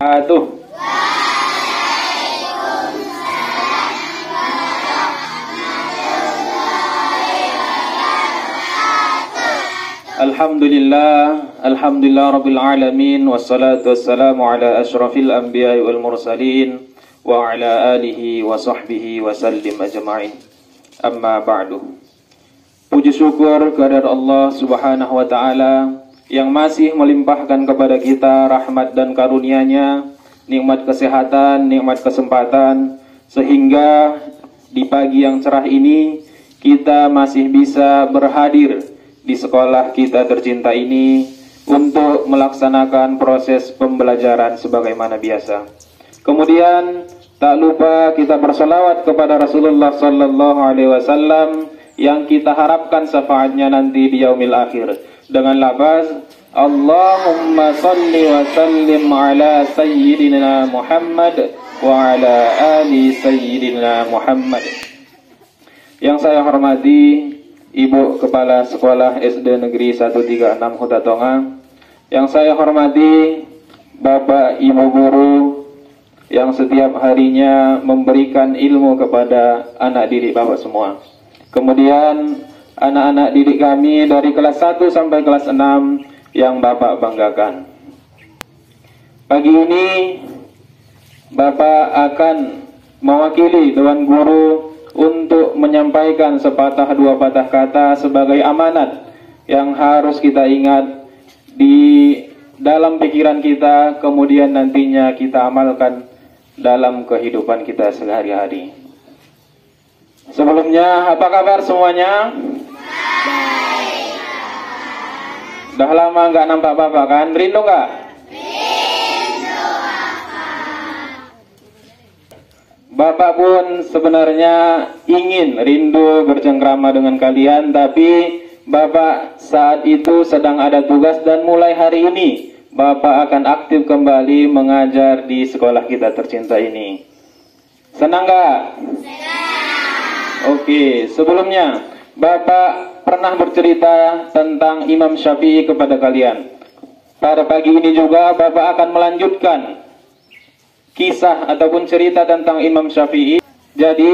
Atuh. Alhamdulillah rabbil alamin, wassalatu wassalamu ala asyrafil anbiya'i wal mursalin wa ala alihi wa sahbihi wa sallim ajma'in. Amma ba'du. Puji syukur kehadirat Allah Subhanahu wa taala yang masih melimpahkan kepada kita rahmat dan karunia-Nya, nikmat kesehatan, nikmat kesempatan, sehingga di pagi yang cerah ini kita masih bisa berhadir di sekolah kita tercinta ini untuk melaksanakan proses pembelajaran sebagaimana biasa. Kemudian tak lupa kita bersalawat kepada Rasulullah sallallahu alaihi wasallam yang kita harapkan syafaatnya nanti di yaumil akhir dengan lafaz Allahumma salli wa sallim ala sayyidina Muhammad wa ala ali sayyidina Muhammad. Yang saya hormati Ibu Kepala Sekolah SD Negeri 136 Hutatonga, yang saya hormati Bapak Ibu Guru yang setiap harinya memberikan ilmu kepada anak didik Bapak semua. Kemudian anak-anak didik kami dari kelas 1 sampai kelas 6 yang Bapak banggakan. Pagi ini Bapak akan mewakili Dewan Guru untuk menyampaikan sepatah dua patah kata sebagai amanat yang harus kita ingat di dalam pikiran kita, kemudian nantinya kita amalkan dalam kehidupan kita sehari-hari. Sebelumnya, apa kabar semuanya? Baik. Udah lama nggak nampak Bapak kan? Rindu nggak? Bapak pun sebenarnya ingin rindu bercengkrama dengan kalian, tapi Bapak saat itu sedang ada tugas dan mulai hari ini Bapak akan aktif kembali mengajar di sekolah kita tercinta ini. Senang gak? Senang. Oke, sebelumnya Bapak pernah bercerita tentang Imam Syafi'i kepada kalian. Pada pagi ini juga Bapak akan melanjutkan kisah ataupun cerita tentang Imam Syafi'i. Jadi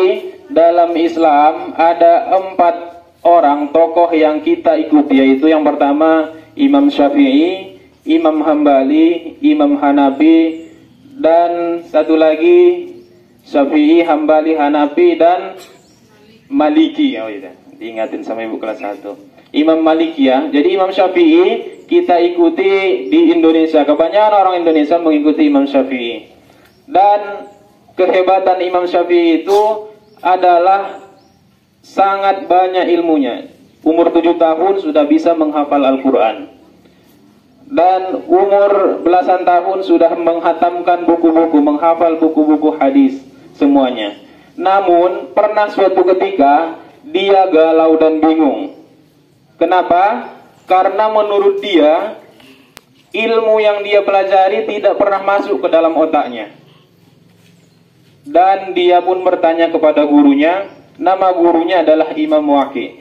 dalam Islam ada 4 orang tokoh yang kita ikuti, yaitu yang pertama Imam Syafi'i, Imam Hambali, Imam Hanafi, dan satu lagi Syafi'i, Hambali, Hanafi, dan Maliki. Oh iya, diingatin sama ibu kelas 1. Imam Maliki ya. Jadi Imam Syafi'i kita ikuti di Indonesia. Kebanyakan orang Indonesia mengikuti Imam Syafi'i. Dan kehebatan Imam Syafi'i itu adalah sangat banyak ilmunya. Umur 7 tahun sudah bisa menghafal Al-Quran. Dan umur belasan tahun sudah menghatamkan buku-buku, menghafal buku-buku hadis semuanya. Namun pernah suatu ketika dia galau dan bingung. Kenapa? Karena menurut dia ilmu yang dia pelajari tidak pernah masuk ke dalam otaknya. Dan dia pun bertanya kepada gurunya. Nama gurunya adalah Imam Waqi'.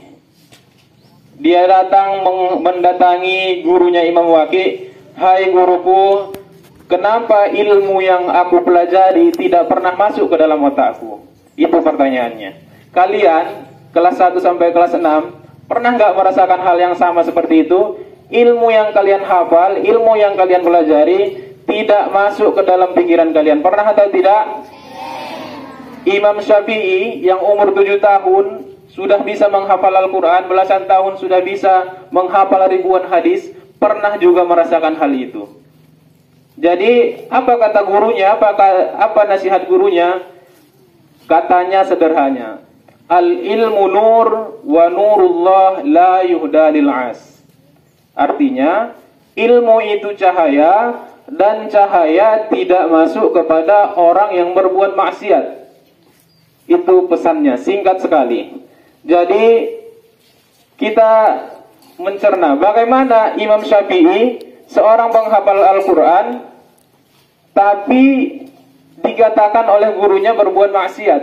Dia datang mendatangi gurunya Imam Waqi'. Hai guruku, kenapa ilmu yang aku pelajari tidak pernah masuk ke dalam otakku? Itu pertanyaannya. Kalian kelas 1 sampai kelas 6 pernah nggak merasakan hal yang sama seperti itu? Ilmu yang kalian hafal, ilmu yang kalian pelajari tidak masuk ke dalam pikiran kalian. Pernah atau tidak? Imam Syafi'i yang umur 7 tahun sudah bisa menghafal Al-Quran, belasan tahun sudah bisa menghafal ribuan hadis, pernah juga merasakan hal itu. Jadi apa kata gurunya, apa nasihat gurunya? Katanya sederhana, al-ilmu nur wa nurullah la yuhda lil as. Artinya ilmu itu cahaya dan cahaya tidak masuk kepada orang yang berbuat maksiat. Itu pesannya, singkat sekali. Jadi kita mencerna bagaimana Imam Syafi'i seorang penghafal Al-Quran tapi dikatakan oleh gurunya berbuat maksiat.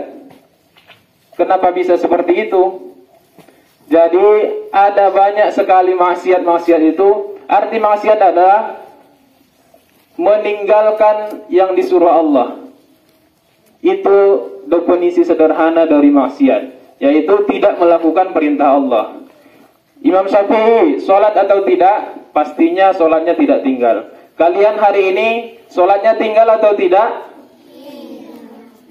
Kenapa bisa seperti itu? Jadi ada banyak sekali maksiat-maksiat itu. Arti maksiat adalah meninggalkan yang disuruh Allah. Itu definisi sederhana dari maksiat, yaitu tidak melakukan perintah Allah. Imam Syafi'i, sholat atau tidak? Pastinya sholatnya tidak tinggal. Kalian hari ini sholatnya tinggal atau tidak?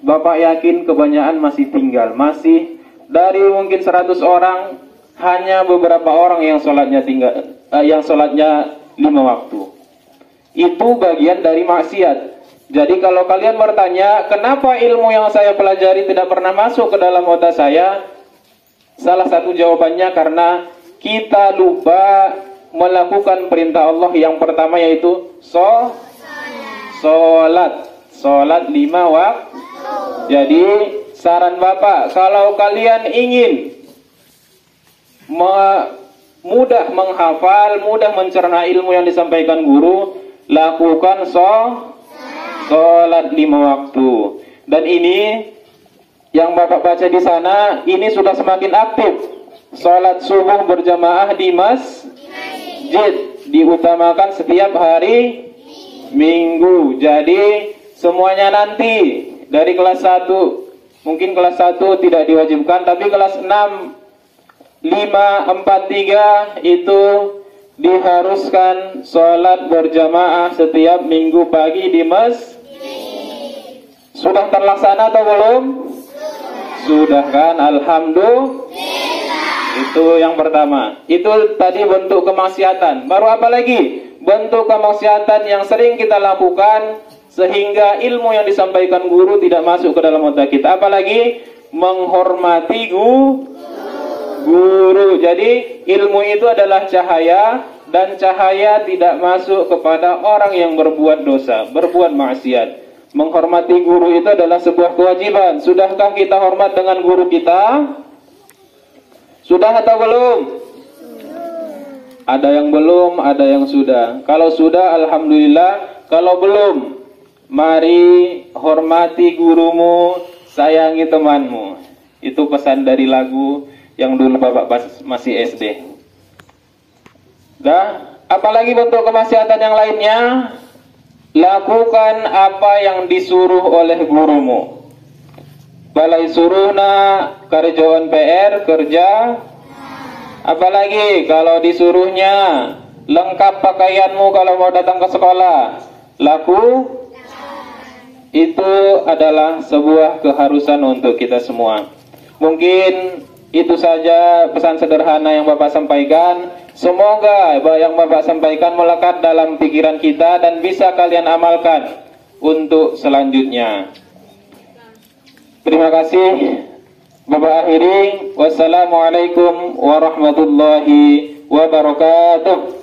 Bapak yakin kebanyakan masih tinggal. Masih dari mungkin 100 orang, hanya beberapa orang yang sholatnya tinggal, yang sholatnya 5 waktu. Itu bagian dari maksiat. Jadi kalau kalian bertanya, kenapa ilmu yang saya pelajari tidak pernah masuk ke dalam otak saya? Salah satu jawabannya karena kita lupa melakukan perintah Allah yang pertama, yaitu sholat. Sholat 5 waktu. Jadi saran Bapak, kalau kalian ingin mudah menghafal, mudah mencerna ilmu yang disampaikan guru, lakukan sholat 5 waktu. Dan ini yang Bapak baca di sana, ini sudah semakin aktif. Sholat subuh berjamaah di masjid diutamakan setiap hari Minggu. Jadi semuanya nanti dari kelas 1, mungkin kelas 1 tidak diwajibkan, tapi kelas 6, 5, 4, 3 itu diharuskan sholat berjamaah setiap Minggu pagi di masjid. Sudah terlaksana atau belum? Sudah kan? Alhamdulillah. Itu yang pertama. Itu tadi bentuk kemaksiatan. Baru apa lagi? Bentuk kemaksiatan yang sering kita lakukan sehingga ilmu yang disampaikan guru tidak masuk ke dalam otak kita. Apalagi menghormati guru. Jadi ilmu itu adalah cahaya, dan cahaya tidak masuk kepada orang yang berbuat dosa, berbuat maksiat. Menghormati guru itu adalah sebuah kewajiban. Sudahkah kita hormat dengan guru kita? Sudah atau belum? Ada yang belum, ada yang sudah. Kalau sudah, alhamdulillah. Kalau belum, mari hormati gurumu, sayangi temanmu. Itu pesan dari lagu yang dulu Bapak masih SD. Dah, apalagi bentuk kemaksiatan yang lainnya? Lakukan apa yang disuruh oleh gurumu. Balai suruhna kerjaan PR, kerja. Apalagi kalau disuruhnya lengkap pakaianmu kalau mau datang ke sekolah, itu adalah sebuah keharusan untuk kita semua. Mungkin itu saja pesan sederhana yang Bapak sampaikan. Semoga yang Bapak sampaikan melekat dalam pikiran kita dan bisa kalian amalkan untuk selanjutnya. Terima kasih. Bapak akhiri, wassalamualaikum warahmatullahi wabarakatuh.